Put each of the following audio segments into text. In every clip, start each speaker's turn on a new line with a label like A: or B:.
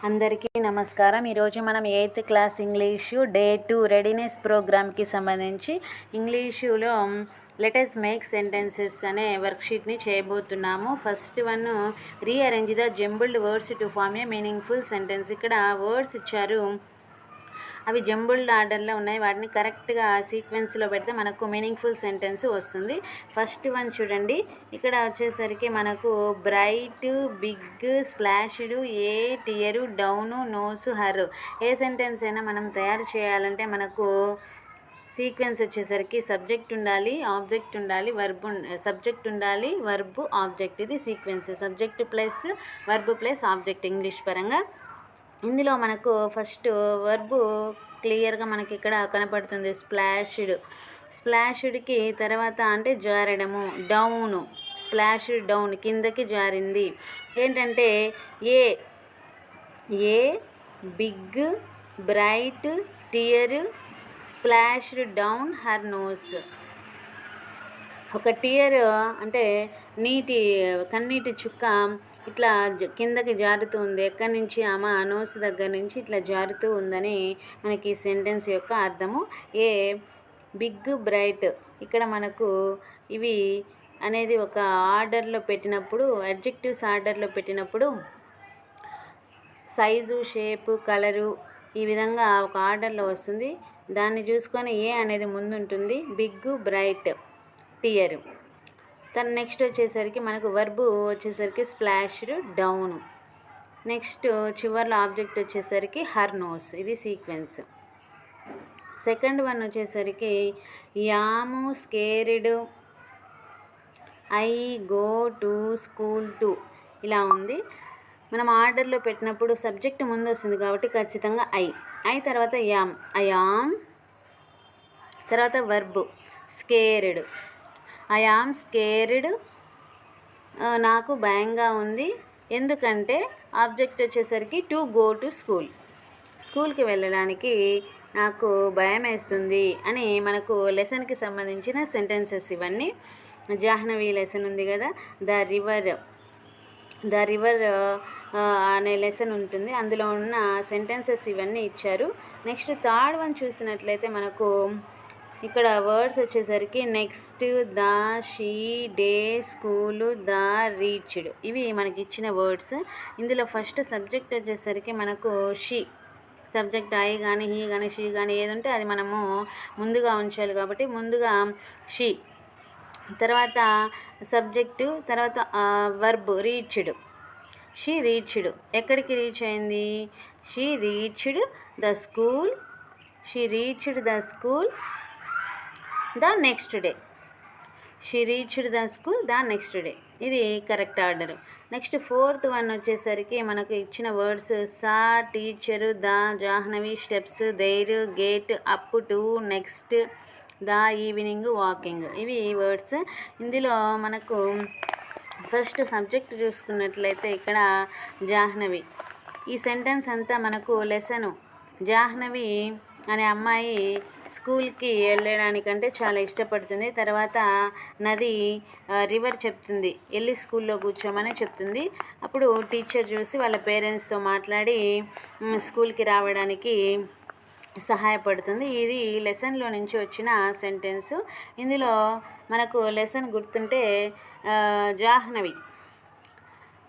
A: అందరికీ నమస్కారం. ఈరోజు మనం 8th class English day 2 readiness ప్రోగ్రామ్కి సంబంధించి ఇంగ్లీషులో లెట్ us మేక్ సెంటెన్సెస్ అనే వర్క్షీట్ని చేయబోతున్నాము. First one, rearrange the jumbled words to form a meaningful sentence. ఇక్కడ వర్డ్స్ ఇచ్చారు, అవి జంబుల్డ్ ఆర్డర్లో ఉన్నాయి. వాటిని కరెక్ట్గా సీక్వెన్స్లో పెడితే మనకు మీనింగ్ఫుల్ సెంటెన్స్ వస్తుంది. ఫస్ట్ వన్ చూడండి, ఇక్కడ వచ్చేసరికి మనకు బ్రైట్, బిగ్, స్ప్లాష్డ్, ఏ, టియరు, డౌను, నోసు, హర్. ఏ సెంటెన్స్ అయినా మనం తయారు చేయాలంటే మనకు సీక్వెన్స్ వచ్చేసరికి సబ్జెక్ట్ ఉండాలి, ఆబ్జెక్ట్ ఉండాలి, సబ్జెక్ట్ ఉండాలి, వర్బ్, ఆబ్జెక్ట్. ఇది sequence. Subject plus verb plus object English పరంగా. ఇందులో మనకు ఫస్ట్ వర్బ్ క్లియర్గా మనకి ఇక్కడ కనపడుతుంది, స్ప్లాష్డ్. స్ప్లాష్డ్కి తర్వాత అంటే జారడము, డౌను, స్ప్లాష్డ్ డౌన్, కిందకి జారింది. ఏంటంటే a big, bright, tear, splashed down her nose. ఒక టియర్ అంటే కన్నీటి చుక్క ఇట్లా కిందకి జారుతూ ఉంది. ఎక్కడి నుంచి? ఆమె నోస్ దగ్గర నుంచి ఇట్లా జారుతూ ఉందని మనకి సెంటెన్స్ యొక్క అర్థము. A big, bright. ఇక్కడ మనకు ఇవి అనేది ఒక ఆర్డర్లో పెట్టినప్పుడు, అడ్జెక్టివ్స్ ఆర్డర్లో పెట్టినప్పుడు సైజు, షేపు, కలరు ఈ విధంగా ఒక ఆర్డర్లో వస్తుంది. దాన్ని చూసుకొని ఏ అనేది ముందు ఉంటుంది, బిగ్, బ్రైట్, టియర్. నెక్స్ట్ వచ్చేసరికి మనకు వర్బు వచ్చేసరికి స్ప్లాష్డ్, డౌను. నెక్స్ట్ చివర్లో ఆబ్జెక్ట్ వచ్చేసరికి హర్ నోస్. ఇది సీక్వెన్స్. సెకండ్ వన్ వచ్చేసరికి am, scared, I go to school to. ఇలా ఉంది. మనం ఆర్డర్లో పెట్టినప్పుడు సబ్జెక్ట్ ముందు వస్తుంది కాబట్టి ఖచ్చితంగా ఐ తర్వాత యామ్, ఐయామ్. తర్వాత verb scared, I am scared, నాకు భయంగా ఉంది. ఎందుకంటే ఆబ్జెక్ట్ వచ్చేసరికి టు గో టు స్కూల్, స్కూల్కి వెళ్ళడానికి నాకు భయం వేస్తుంది అని మనకు లెసన్కి సంబంధించిన సెంటెన్సెస్ ఇవన్నీ. జాహ్నవి లెసన్ ఉంది కదా, ద రివర్ అనే లెసన్ ఉంటుంది. అందులో ఉన్న సెంటెన్సెస్ ఇవన్నీ ఇచ్చారు. నెక్స్ట్ థర్డ్ వన్ చూసినట్లయితే మనకు ఇక్కడ వర్డ్స్ వచ్చేసరికి next, the, she, day, school, the, reached. ఇవి మనకి ఇచ్చిన వర్డ్స్. ఇందులో ఫస్ట్ సబ్జెక్ట్ వచ్చేసరికి మనకు షీ. సబ్జెక్ట్ ఐ కానీ, హీ కానీ, షీ కానీ ఏది ఉంటే అది మనము ముందుగా ఉంచాలి కాబట్టి ముందుగా షీ, తర్వాత సబ్జెక్టు, తర్వాత వర్బ్ రీచ్డ్. She reached. ఎక్కడికి రీచ్ అయింది? She reached the school. She reached the school the next day. She reached the school the next day. ఇది correct order. Next fourth one వచ్చేసరికి మనకు ఇచ్చిన words saw, teacher, the, Jahnavi, steps, their, gate, up to, next, the, evening, walking. ఇవి words. ఇందులో మనకు first subject చూసుకున్నట్లయితే ఇక్కడ జాహ్నవి. ఈ సెంటెన్స్ అంతా మనకు లెసను. జాహ్నవి అనే అమ్మాయి స్కూల్కి వెళ్ళడానికంటే చాలా ఇష్టపడుతుంది. తర్వాత నది, రివర్ చెప్తుంది వెళ్ళి స్కూల్లో కూర్చోమని చెప్తుంది. అప్పుడు టీచర్ చూసి వాళ్ళ పేరెంట్స్తో మాట్లాడి స్కూల్కి రావడానికి సహాయపడుతుంది. ఇది లెసన్లో నుంచి వచ్చిన సెంటెన్స్. ఇందులో మనకు లెసన్ గుర్తుంటే జాహ్నవి.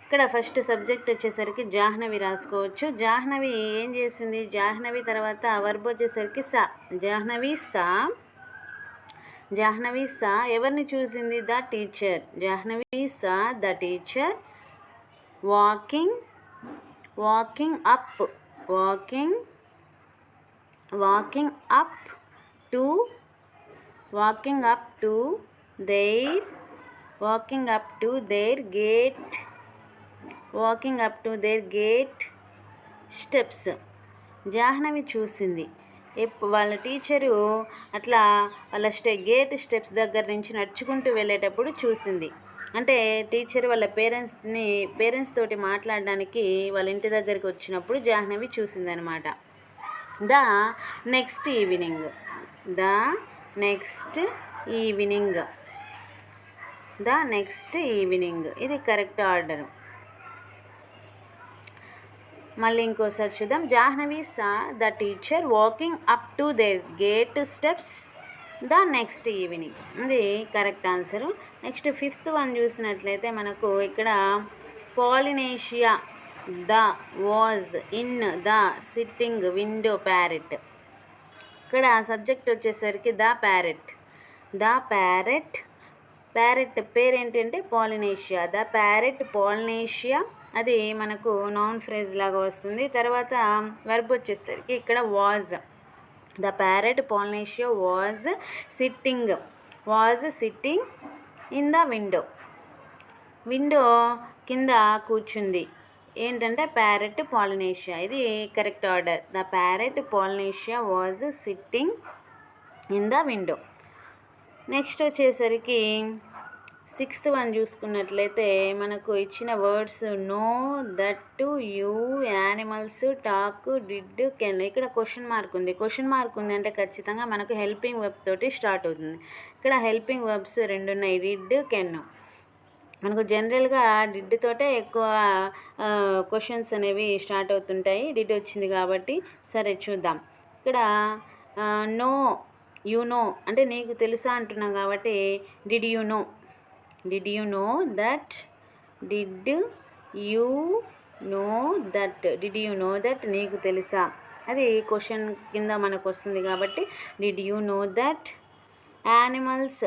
A: ఇక్కడ ఫస్ట్ సబ్జెక్ట్ వచ్చేసరికి జాహ్నవి రాసుకోవచ్చు. జాహ్నవి ఏం చేసింది? జాహ్నవి తర్వాత వర్బ్ వచ్చేసరికి సా. జాహ్నవి సా ఎవరిని చూసింది? The teacher. Jahnavi saw the teacher walking up. Walking up to their gate steps. Jahnavi చూసింది వాళ్ళ టీచరు అట్లా వాళ్ళ గేట్ స్టెప్స్ దగ్గర నుంచి నడుచుకుంటూ వెళ్ళేటప్పుడు చూసింది. అంటే టీచర్ వాళ్ళ పేరెంట్స్ తోటి మాట్లాడడానికి వాళ్ళ ఇంటి దగ్గరికి వచ్చినప్పుడు జాహ్నవి చూసిందనమాట. The next evening. ఇది కరెక్ట్ ఆర్డరు. మళ్ళీ ఇంకోసారి చూద్దాం. Jahnavi saw the teacher walking up to their gate steps the next evening. ఇది correct answer. Next fifth one చూసినట్లయితే మనకు ఇక్కడ Polynesia the was in the sitting window parrot. ఇక్కడ సబ్జెక్ట్ వచ్చేసరికి ద ప్యారెట్. ప్యారెట్ పేరేంటంటే పాలినేషియా. ద ప్యారెట్ పాలినేషియా అది మనకు noun phrase లాగా వస్తుంది. తర్వాత వర్బ్ వచ్చేసరికి ఇక్కడ was. The parrot Polynesia was sitting in the window కింద కూర్చుంది. ఏంటంటే ప్యారెట్ పాలినేషియా. ఇది correct order. The parrot Polynesia was sitting in the window. Next వచ్చేసరికి సిక్స్త్ వన్ చూసుకున్నట్లయితే మనకు ఇచ్చిన words no, that, you, animals, talk, did, can. ఇక్కడ question mark ఉంది. క్వశ్చన్ మార్క్ ఉంది అంటే ఖచ్చితంగా మనకు హెల్పింగ్ వెబ్ తోటి స్టార్ట్ అవుతుంది. ఇక్కడ హెల్పింగ్ వెబ్స్ రెండు ఉన్నాయి, డిడ్, కెన్. మనకు జనరల్గా డిడ్ తోటే ఎక్కువ క్వశ్చన్స్ అనేవి స్టార్ట్ అవుతుంటాయి. డిడ్ వచ్చింది కాబట్టి సరే చూద్దాం. ఇక్కడ నో, యు నో అంటే నీకు తెలుసా అంటున్నాం కాబట్టి did you know that. Did you know that నీకు తెలుసా, అది క్వశ్చన్ కింద మనకు వస్తుంది కాబట్టి did you know that animals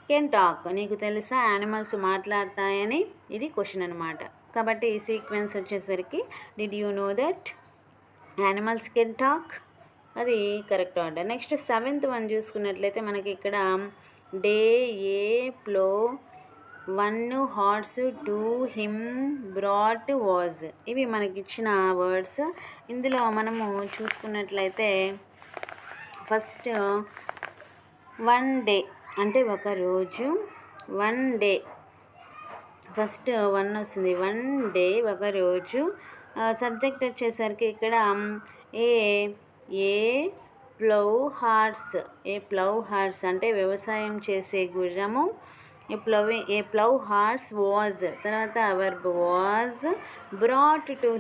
A: can talk. నీకు తెలుసా యానిమల్స్ మాట్లాడతాయని, ఇది క్వశ్చన్ అనమాట. కాబట్టి ఈ సీక్వెన్స్ వచ్చేసరికి did you know that animals can talk, అది correct order. Next seventh one చూసుకున్నట్లయితే మనకి ఇక్కడ day, a, plough, 1 horse, 2 him, brought, was. ఇవి మనకి ఇచ్చిన వర్డ్స్. ఇందులో మనము చూసుకున్నట్లయితే ఫస్ట్ 1 డే అంటే ఒక రోజు. 1 డే ఫస్ట్ 1 వస్తుంది. 1 డే ఒక రోజు. సబ్జెక్ట్ వచ్చేసరికి ఇక్కడ ఏ ప్లవ్ హార్స్ అంటే వ్యవసాయం చేసే గుర్రము. ఏ ప్లవ్ హార్స్ వాజ్, తర్వాత verb was brought to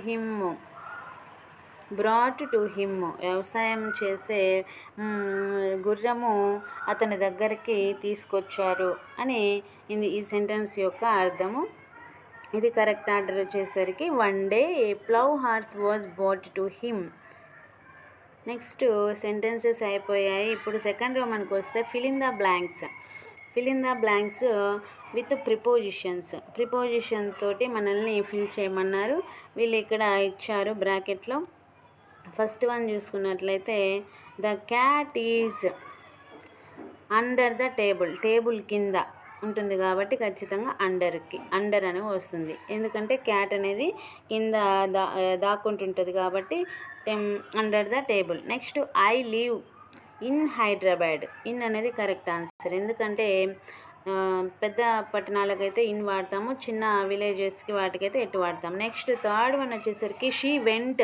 A: him వ్యవసాయం చేసే గుర్రము అతని దగ్గరికి తీసుకొచ్చారు అని ఈ సెంటెన్స్ యొక్క అర్థము. ఇది కరెక్ట్ ఆర్డర్ వచ్చేసరికి 1 day A plough horse was brought to him. Next sentences అయిపోయాయి. ఇప్పుడు సెకండ్ రో మనకు వస్తే fill in the blanks with preposition తోటి మనల్ని ఫిల్ చేయమన్నారు. వీళ్ళు ఇక్కడ ఇచ్చారు బ్రాకెట్లో. ఫస్ట్ వన్ చూసుకున్నట్లయితే the cat is under the table కింద ఉంటుంది కాబట్టి ఖచ్చితంగా అండర్ అని వస్తుంది. ఎందుకంటే క్యాట్ అనేది కింద దాక్కుంటుంటుంది కాబట్టి under the table. Next I live in Hyderabad. In అనేది కరెక్ట్ ఆన్సర్. ఎందుకంటే పెద్ద పట్టణాలకైతే ఇన్ వాడతాము, చిన్న విలేజెస్కి వాటికైతే ఎటు వాడతాం. నెక్స్ట్ థర్డ్ వన్ వచ్చేసరికి షీ వెంట్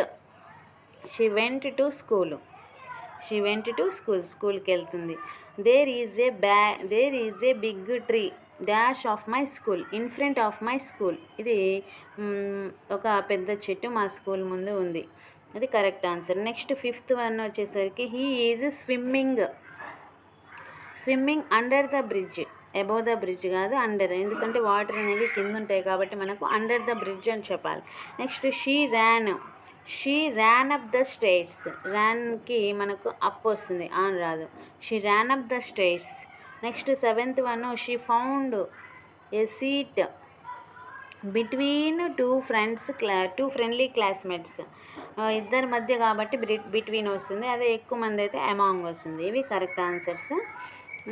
A: టు స్కూల్. స్కూల్కి వెళ్తుంది. There is a big tree dash of my school in front of my school. ఇది ఒక పెద్ద చెట్టు మా స్కూల్ ముందు ఉంది, అది correct answer. Next fifth one వచ్చేసరికి he is swimming under the bridge. Above the bridge కాదు, అండర్. ఎందుకంటే వాటర్ అనేవి కింద ఉంటాయి కాబట్టి మనకు అండర్ ద బ్రిడ్జ్ అని చెప్పాలి. Next she ran up the stairs. ర్యాన్కి మనకు అప్ వస్తుంది, ఆన్ రాదు. She ran up the stairs. Next seventh one she found a seat between two friendly classmates. ఇద్దరి మధ్య కాబట్టి బిట్వీన్ వస్తుంది, అదే ఎక్కువ మంది అయితే అమాంగ్ వస్తుంది. ఇవి కరెక్ట్ ఆన్సర్స్.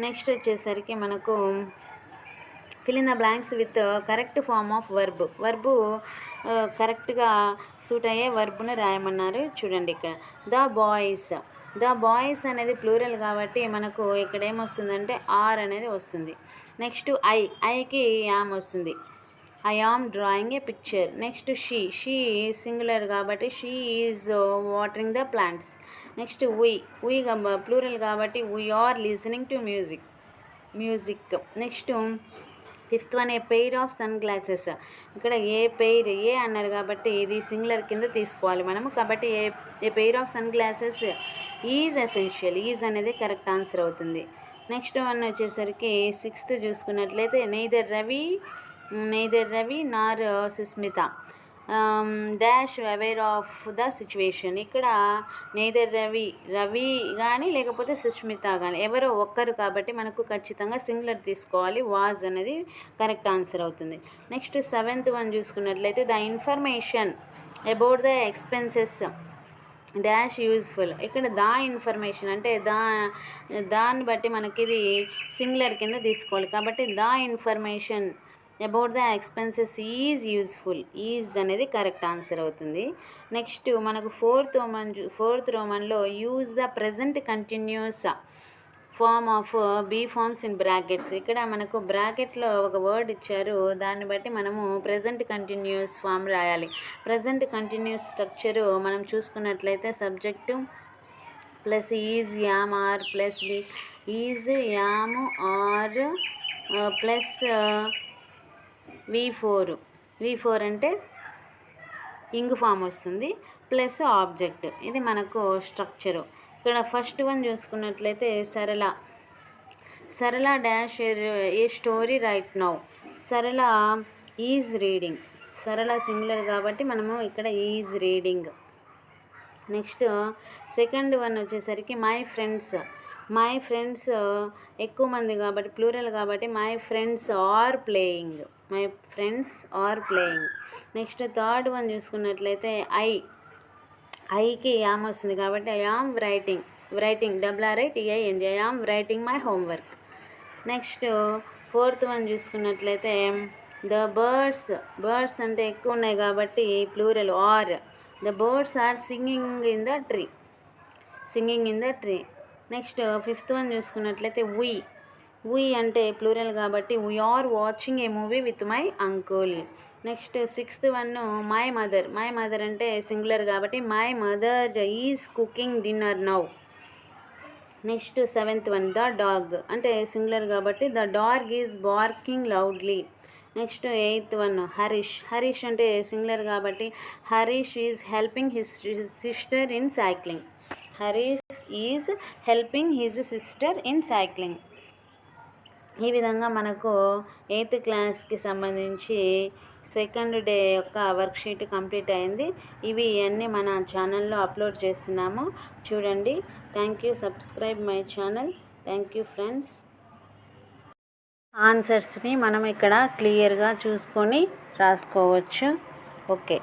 A: నెక్స్ట్ వచ్చేసరికి మనకు fill in the blanks with correct form of verb కరెక్ట్గా సూట్ అయ్యే వర్బును రాయమన్నారు. చూడండి ఇక్కడ ద బాయ్స్ అనేది ప్లూరల్ కాబట్టి మనకు ఇక్కడ ఏమొస్తుందంటే ఆర్ అనేది వస్తుంది. నెక్స్ట్ ఐకి యామ్ వస్తుంది. I am drawing a picture. Next she singular కాబట్టి she is watering the plants. Next we plural కాబట్టి we are listening to music. Next fifth one a pair of sun glasses. ఇక్కడ a pair ఏ అన్నారు కాబట్టి ఇది singular కింద తీసుకోవాలి మనము. కాబట్టి a pair of sun glasses is essential. Is అనేది కరెక్ట్ ఆన్సర్ అవుతుంది. నెక్స్ట్ వన్ వచ్చేసరికి సిక్స్త్ చూసుకున్నట్లయితే neither Ravi nor Susmita dash aware of the situation. ఇక్కడ నెయిదర్ రవి కానీ లేకపోతే సుష్మిత కానీ ఎవరో ఒక్కరు కాబట్టి మనకు ఖచ్చితంగా సింగులర్ తీసుకోవాలి. వాజ్ అనేది కరెక్ట్ ఆన్సర్ అవుతుంది. నెక్స్ట్ సెవెంత్ వన్ చూసుకున్నట్లయితే the information about the expenses dash useful. ఇక్కడ దా ఇన్ఫర్మేషన్ అంటే దాన్ని బట్టి మనకి ఇది సింగులర్ కింద తీసుకోవాలి. కాబట్టి the information about the expenses is useful. Is అనేది కరెక్ట్ ఆన్సర్ అవుతుంది. నెక్స్ట్ మనకు ఫోర్త్ రోమన్లో use the present continuous form of be forms in brackets. ఇక్కడ మనకు బ్రాకెట్లో ఒక వర్డ్ ఇచ్చారు, దాన్ని బట్టి మనము ప్రజెంట్ కంటిన్యూస్ ఫామ్ రాయాలి. ప్రజెంట్ కంటిన్యూస్ స్ట్రక్చరు మనం చూసుకున్నట్లయితే subject plus is am are plus be, is am are plus V4 అంటే ఇంగ్ ఫామ్ వస్తుంది ప్లస్ ఆబ్జెక్ట్. ఇది మనకు స్ట్రక్చరు. ఇక్కడ ఫస్ట్ వన్ చూసుకున్నట్లయితే Sarala dash a story right now. Sarala is reading. Sarala singular కాబట్టి మనము ఇక్కడ is reading. Next second one వచ్చేసరికి మై ఫ్రెండ్స్ ఎక్కువ మంది కాబట్టి ప్లూరల్ కాబట్టి my friends are playing. Next third one చూసుకున్నట్లయితే ఐకి యామ్ వస్తుంది కాబట్టి I am writing WRITING. I am writing my homework. Next fourth one చూసుకున్నట్లయితే ద బర్డ్స్ అంటే ఎక్కువ ఉన్నాయి కాబట్టి plural are. The birds are singing in the tree. Next fifth one చూసుకున్నట్లయితే వీ అంటే ప్లూరల్ కాబట్టి we are watching a movie with my uncle. Next sixth one my mother అంటే singular కాబట్టి my mother is cooking dinner now. Next seventh one the dog అంటే singular కాబట్టి the dog is barking loudly. Next eighth one Harish అంటే singular కాబట్టి Harish is helping his sister in cycling. ఈ విధంగా మనకు 8th క్లాస్కి సంబంధించి సెకండ్ డే యొక్క వర్క్షీట్ కంప్లీట్ అయింది. ఇవి అన్నీ మన ఛానల్లో అప్లోడ్ చేస్తున్నాము, చూడండి. Thank you. Subscribe my channel. Thank you friends. ఆన్సర్స్ని మనం ఇక్కడ క్లియర్గా చూసుకొని రాసుకోవచ్చు. ఓకే.